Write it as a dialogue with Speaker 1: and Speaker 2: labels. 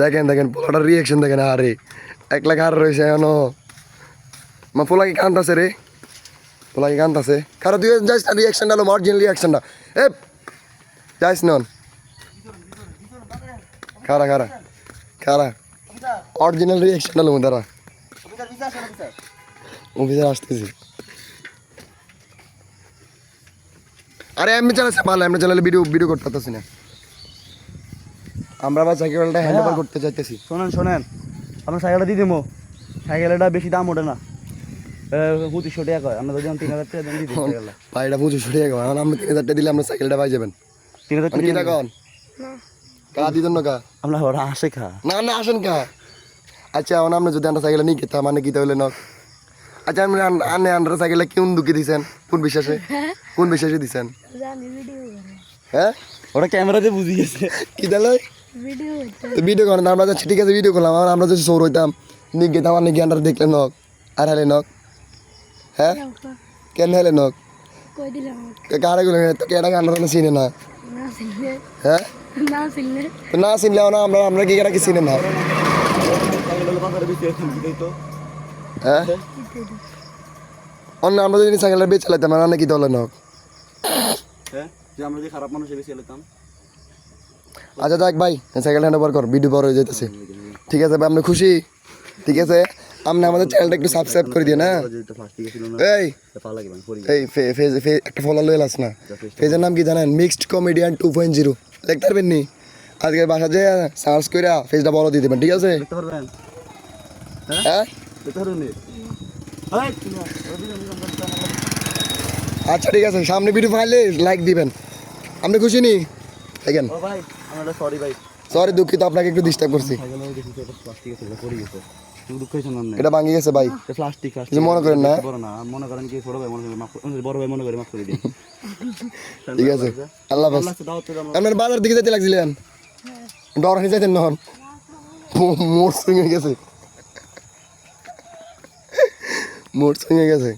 Speaker 1: দেখেন দেখেন পোলাটার রিয়াকশন দেখেন। আরে 1 লাখ আর রয়েছে এখনো। মা পোলাকে কান্দাছে রে, পোলাকে কান্দাছে। কারো তুই যাইস না, রিয়াকশনটা হলো অরিজিনাল রিয়াকশনটা। এ যাইস নন, খারা খারা খারা অরিজিনাল রিয়াকশন হলো দাঁড়া। অফিসার আসতেছি। আরে এমনি চালাচ্ছে ভালো, এমনি চালালে ভিডিও ভিডিও করতে পারতেছি না। আমরা আবার সাইকেলটা হ্যান্ড ওভার করতে চাইতেছি।
Speaker 2: শোনেন আপনার সাইকেলটা দিয়ে দেবো। সাইকেলটা বেশি দাম ওঠে না, 2500 টাকা কয়। আমরা যদি 3000 টাকা দিয়ে দিই সাইকেলটা।
Speaker 1: ভাই এটা 2500 টাকা। এখন আমরা 3000 টাকা দিলে আমরা সাইকেলটা পাই যাবেন।
Speaker 2: 3000
Speaker 1: মানে কি টাকা কা দিতেন না কা?
Speaker 2: আমরা ওরা আসে খা
Speaker 1: না না আসেন কা। আচ্ছা এখন আমরা যদি আমরা সাইকেল নিয়ে খেতাম মানে কি তাহলে নক। আচ্ছা আমি আনে আমরা সাইকেলটা কোন দুঃখে দিছেন, কোন বিশ্বাসে, কোন বিশ্বাসে দিছেন? হ্যাঁ
Speaker 2: ওরা ক্যামেরা দিয়ে বুঝি গেছে
Speaker 1: কি তাহলে ভিডিও করেন। আমরা যাচ্ছি ঠিক আছে, ভিডিও করলাম। আমরা যদি সৌর হইতাম নিয়ে গেতাম আর নাকি আন্ডার দেখলে নক আর হেলে নক। হ্যাঁ কেন হেলে নক কারে গুলো তো কেডা আন্ডার চিনে না। হ্যাঁ না চিনলে না আমরা আমরা কি কেডা কি চিনে না। হ্যাঁ অন্য আমরা যদি সাইকেলটা বেঁচে চালাইতাম আর নাকি তাহলে নক।
Speaker 2: আমরা যে খারাপ মানুষ বেশি এলাম।
Speaker 1: আচ্ছা দেখ ভাই সাইকেল হ্যান্ড ওভার কর, ভিডিও বড় হয়ে যেতেছে। ঠিক আছে ভাই আপনি খুশি? ঠিক আছে আপনি আমাদের চ্যানেলটা একটু সাবস্ক্রাইব করে দিয়ে না। এই এই ফেজ একটা ফলো লয়ে লাস না। ফেজের নাম কি জানেন? মিক্সড কমেডিয়ান 2.0 দেখতে পারবেন নি? আজকে বাসা যে সার্চ করে ফেজটা বড় দিয়ে দেবেন। ঠিক আছে হ্যাঁ আচ্ছা ঠিক আছে সামনে ভিডিও পাইলে লাইক দিবেন। আপনি খুশি নি? দেখেন সরি দুঃখিত আপনাকে একটু ডিস্টার্ব করছি। এটা ভাঙি গেছে ভাই, কিছু মনে করেন না। ঠিক আছে আল্লাহ হাফেজ। আপনার বাজার দিকে যেতে লাগছিলেন, ডর হয়ে যাইতেন নহন মোট সঙ্গে গেছে, মোট সঙ্গে গেছে।